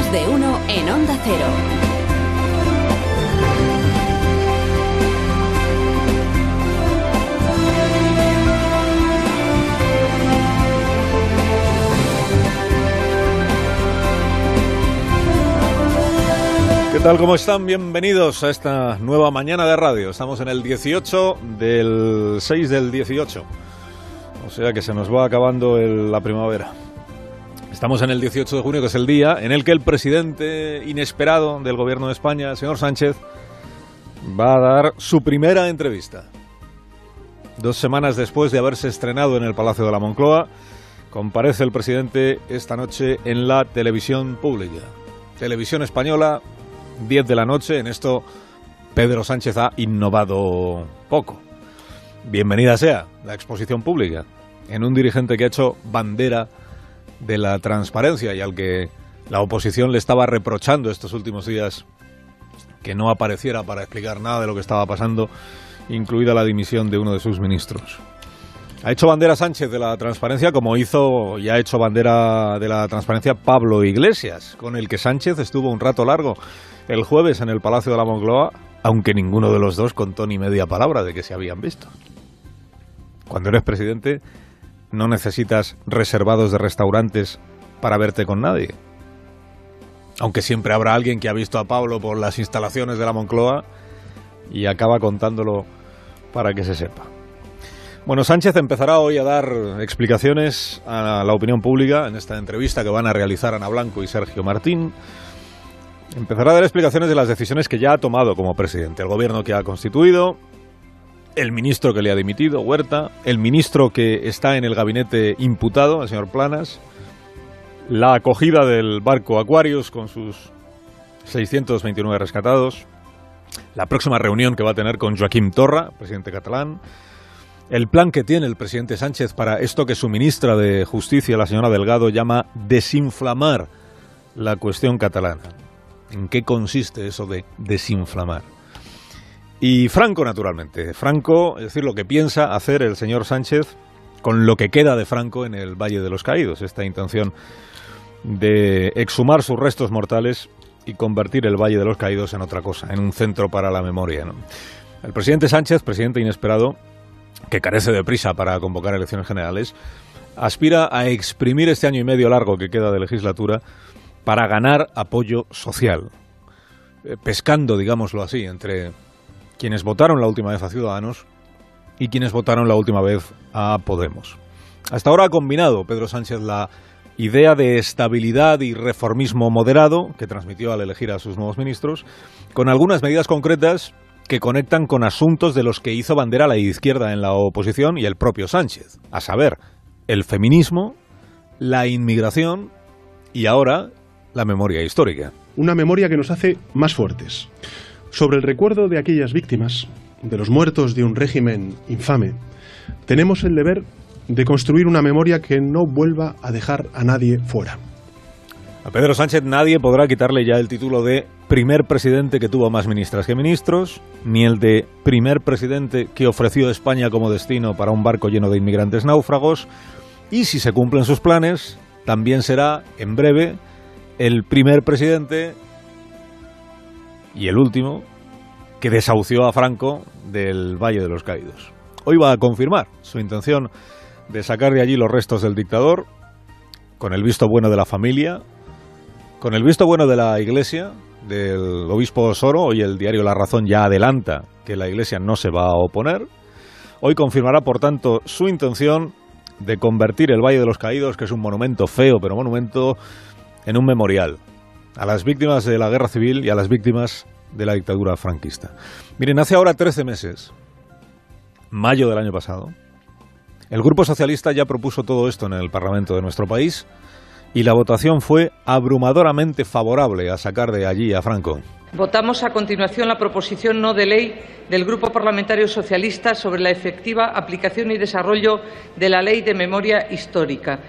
Más de uno en Onda Cero. ¿Qué tal? ¿Cómo están? Bienvenidos a esta nueva mañana de radio. Estamos en el 18 del 6 del 18. O sea que se nos va acabando la primavera. Estamos en el 18 de junio, que es el día en el que el presidente inesperado del gobierno de España, el señor Sánchez, va a dar su primera entrevista. 2 semanas después de haberse estrenado en el Palacio de la Moncloa, comparece el presidente esta noche en la televisión pública. Televisión española, 10 de la noche. En esto Pedro Sánchez ha innovado poco. Bienvenida sea la exposición pública en un dirigente que ha hecho bandera de la transparencia y al que la oposición le estaba reprochando estos últimos días que no apareciera para explicar nada de lo que estaba pasando, incluida la dimisión de uno de sus ministros. Ha hecho bandera Sánchez de la transparencia, como hizo y ha hecho bandera de la transparencia Pablo Iglesias, con el que Sánchez estuvo un rato largo el jueves en el Palacio de la Moncloa, aunque ninguno de los dos contó ni media palabra de que se habían visto. Cuando eres presidente, no necesitas reservados de restaurantes para verte con nadie. Aunque siempre habrá alguien que ha visto a Pablo por las instalaciones de la Moncloa y acaba contándolo para que se sepa. Bueno, Sánchez empezará hoy a dar explicaciones a la opinión pública en esta entrevista que van a realizar Ana Blanco y Sergio Martín. Empezará a dar explicaciones de las decisiones que ya ha tomado como presidente, el gobierno que ha constituido, el ministro que le ha dimitido, Huerta, el ministro que está en el gabinete imputado, el señor Planas, la acogida del barco Aquarius con sus 629 rescatados, la próxima reunión que va a tener con Joaquim Torra, presidente catalán, el plan que tiene el presidente Sánchez para esto que su ministra de Justicia, la señora Delgado, llama desinflamar la cuestión catalana. ¿En qué consiste eso de desinflamar? Y Franco, naturalmente. Franco, es decir, lo que piensa hacer el señor Sánchez con lo que queda de Franco en el Valle de los Caídos. Esta intención de exhumar sus restos mortales y convertir el Valle de los Caídos en otra cosa, en un centro para la memoria, ¿no? El presidente Sánchez, presidente inesperado, que carece de prisa para convocar elecciones generales, aspira a exprimir este año y medio largo que queda de legislatura para ganar apoyo social, pescando, digámoslo así, entre quienes votaron la última vez a Ciudadanos y quienes votaron la última vez a Podemos. Hasta ahora ha combinado Pedro Sánchez la idea de estabilidad y reformismo moderado que transmitió al elegir a sus nuevos ministros, con algunas medidas concretas que conectan con asuntos de los que hizo bandera la izquierda en la oposición y el propio Sánchez, a saber, el feminismo, la inmigración y ahora la memoria histórica. Una memoria que nos hace más fuertes. Sobre el recuerdo de aquellas víctimas, de los muertos de un régimen infame, tenemos el deber de construir una memoria que no vuelva a dejar a nadie fuera. A Pedro Sánchez nadie podrá quitarle ya el título de primer presidente que tuvo más ministras que ministros, ni el de primer presidente que ofreció España como destino para un barco lleno de inmigrantes náufragos, y si se cumplen sus planes, también será, en breve, el primer presidente y el último que desahució a Franco del Valle de los Caídos. Hoy va a confirmar su intención de sacar de allí los restos del dictador, con el visto bueno de la familia, con el visto bueno de la Iglesia, del obispo Osoro. Hoy el diario La Razón ya adelanta que la Iglesia no se va a oponer. Hoy confirmará, por tanto, su intención de convertir el Valle de los Caídos, que es un monumento feo, pero monumento, en un memorial a las víctimas de la guerra civil y a las víctimas de la dictadura franquista. Miren, hace ahora 13 meses, mayo del año pasado, el Grupo Socialista ya propuso todo esto en el Parlamento de nuestro país y la votación fue abrumadoramente favorable a sacar de allí a Franco. Votamos a continuación la proposición no de ley del Grupo Parlamentario Socialista sobre la efectiva aplicación y desarrollo de la Ley de Memoria Histórica.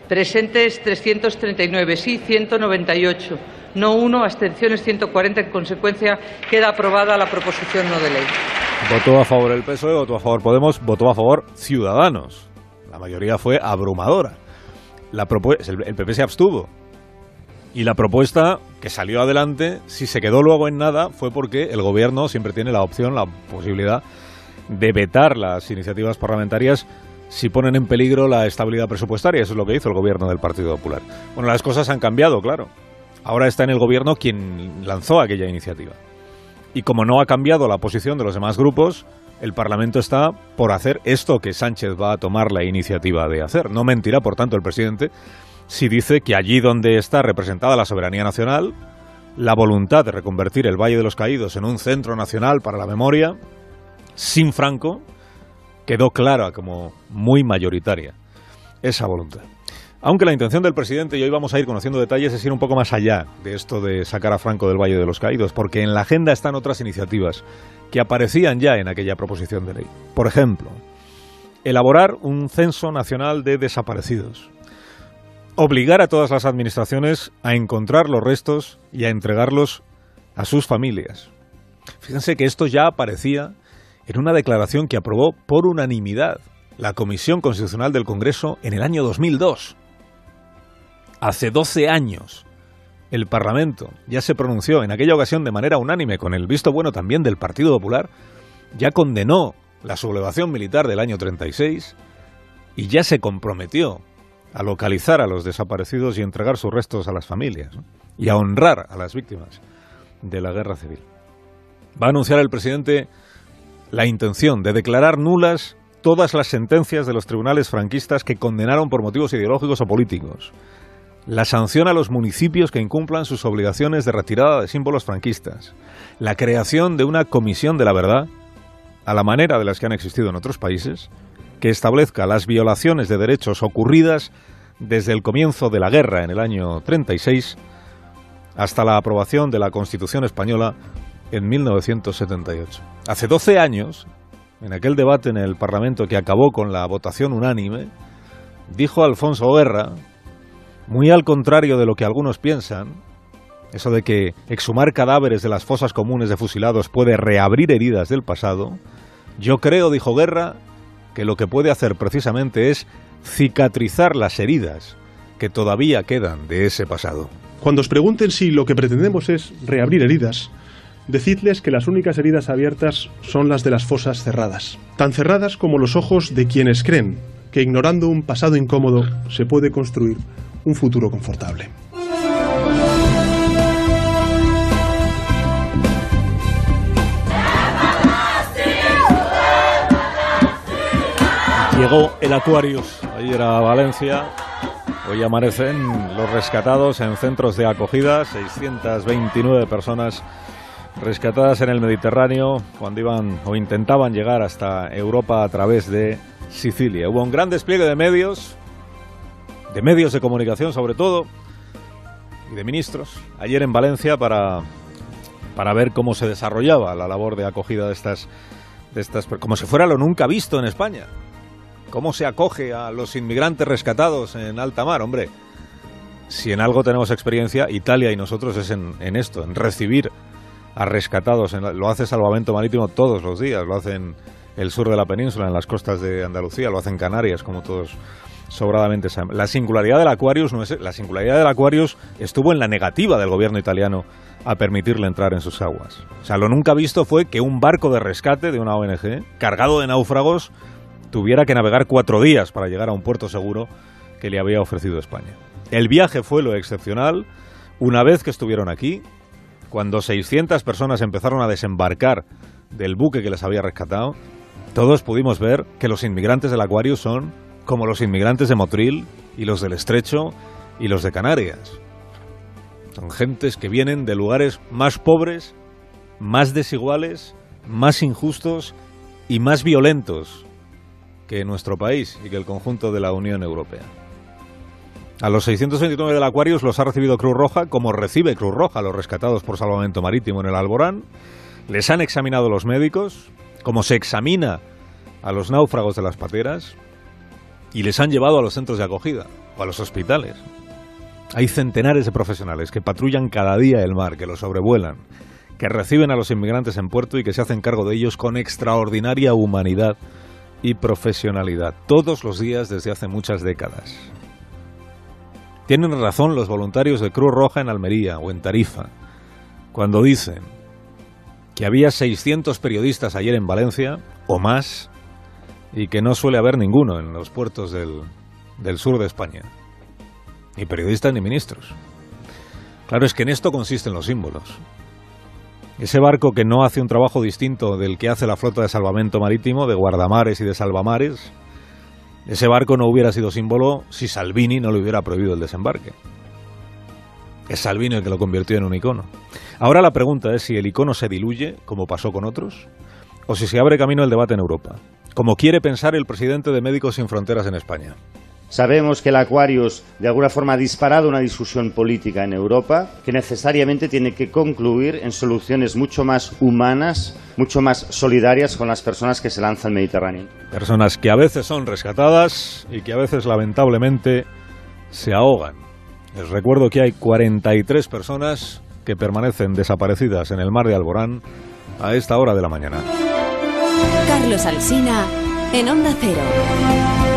Presentes 339, sí 198, no 1, abstenciones 140. En consecuencia, queda aprobada la proposición no de ley. Votó a favor el PSOE, votó a favor Podemos, votó a favor Ciudadanos. La mayoría fue abrumadora. El PP se abstuvo. Y la propuesta que salió adelante, si se quedó luego en nada, fue porque el gobierno siempre tiene la opción, la posibilidad de vetar las iniciativas parlamentarias si ponen en peligro la estabilidad presupuestaria. Eso es lo que hizo el gobierno del Partido Popular. Bueno, las cosas han cambiado, claro. Ahora está en el gobierno quien lanzó aquella iniciativa. Y como no ha cambiado la posición de los demás grupos, el Parlamento está por hacer esto que Sánchez va a tomar la iniciativa de hacer. No mentirá, por tanto, el presidente si dice que allí donde está representada la soberanía nacional, la voluntad de reconvertir el Valle de los Caídos en un centro nacional para la memoria, sin Franco, quedó clara como muy mayoritaria esa voluntad. Aunque la intención del presidente, y hoy vamos a ir conociendo detalles, es ir un poco más allá de esto de sacar a Franco del Valle de los Caídos, porque en la agenda están otras iniciativas que aparecían ya en aquella proposición de ley. Por ejemplo, elaborar un censo nacional de desaparecidos. Obligar a todas las administraciones a encontrar los restos y a entregarlos a sus familias. Fíjense que esto ya aparecía en una declaración que aprobó por unanimidad la Comisión Constitucional del Congreso en el año 2002. Hace 12 años el Parlamento ya se pronunció en aquella ocasión de manera unánime, con el visto bueno también del Partido Popular, ya condenó la sublevación militar del año 36 y ya se comprometió a localizar a los desaparecidos y entregar sus restos a las familias, ¿no? Y a honrar a las víctimas de la guerra civil. Va a anunciar el presidente la intención de declarar nulas todas las sentencias de los tribunales franquistas que condenaron por motivos ideológicos o políticos. La sanción a los municipios que incumplan sus obligaciones de retirada de símbolos franquistas. La creación de una comisión de la verdad, a la manera de las que han existido en otros países, que establezca las violaciones de derechos ocurridas desde el comienzo de la guerra en el año 36 hasta la aprobación de la Constitución española en 1978. Hace 12 años, en aquel debate en el Parlamento que acabó con la votación unánime, dijo Alfonso Guerra, muy al contrario de lo que algunos piensan, eso de que exhumar cadáveres de las fosas comunes de fusilados puede reabrir heridas del pasado, yo creo, dijo Guerra, que lo que puede hacer precisamente es cicatrizar las heridas que todavía quedan de ese pasado. Cuando os pregunten si lo que pretendemos es reabrir heridas, decidles que las únicas heridas abiertas son las de las fosas cerradas. Tan cerradas como los ojos de quienes creen que ignorando un pasado incómodo se puede construir un futuro confortable. Llegó el Aquarius ayer a Valencia. Hoy amanecen los rescatados en centros de acogida, 629 personas rescatadas en el Mediterráneo cuando iban o intentaban llegar hasta Europa a través de Sicilia. Hubo un gran despliegue de medios de comunicación sobre todo, y de ministros, ayer en Valencia para ver cómo se desarrollaba la labor de acogida de estas como si fuera lo nunca visto en España. ¿Cómo se acoge a los inmigrantes rescatados en alta mar? Hombre, si en algo tenemos experiencia, Italia y nosotros, es en esto, en recibir a rescatados. Lo hace Salvamento Marítimo todos los días, lo hace en el sur de la península, en las costas de Andalucía, lo hace en Canarias, como todos sobradamente saben. La singularidad del Aquarius estuvo en la negativa del gobierno italiano a permitirle entrar en sus aguas. O sea, lo nunca visto fue que un barco de rescate de una ONG, cargado de náufragos, tuviera que navegar 4 días para llegar a un puerto seguro que le había ofrecido España. El viaje fue lo excepcional. Una vez que estuvieron aquí, cuando 600 personas empezaron a desembarcar del buque que les había rescatado, todos pudimos ver que los inmigrantes del Aquarius son como los inmigrantes de Motril y los del Estrecho y los de Canarias. Son gentes que vienen de lugares más pobres, más desiguales, más injustos y más violentos que nuestro país y que el conjunto de la Unión Europea. A los 629 del Aquarius los ha recibido Cruz Roja, como recibe Cruz Roja a los rescatados por Salvamento Marítimo en el Alborán. Les han examinado los médicos, como se examina a los náufragos de las pateras, y les han llevado a los centros de acogida o a los hospitales. Hay centenares de profesionales que patrullan cada día el mar, que lo sobrevuelan, que reciben a los inmigrantes en puerto y que se hacen cargo de ellos con extraordinaria humanidad y profesionalidad, todos los días desde hace muchas décadas. Tienen razón los voluntarios de Cruz Roja en Almería o en Tarifa cuando dicen que había 600 periodistas ayer en Valencia o más y que no suele haber ninguno en los puertos del sur de España. Ni periodistas ni ministros. Claro, es que en esto consisten los símbolos. Ese barco que no hace un trabajo distinto del que hace la flota de salvamento marítimo, de guardamares y de salvamares, ese barco no hubiera sido símbolo si Salvini no le hubiera prohibido el desembarque. Es Salvini el que lo convirtió en un icono. Ahora la pregunta es si el icono se diluye, como pasó con otros, o si se abre camino el debate en Europa, como quiere pensar el presidente de Médicos Sin Fronteras en España. Sabemos que el Aquarius de alguna forma ha disparado una discusión política en Europa que necesariamente tiene que concluir en soluciones mucho más humanas, mucho más solidarias con las personas que se lanzan al Mediterráneo. Personas que a veces son rescatadas y que a veces lamentablemente se ahogan. Les recuerdo que hay 43 personas que permanecen desaparecidas en el mar de Alborán a esta hora de la mañana. Carlos Alsina en Onda Cero.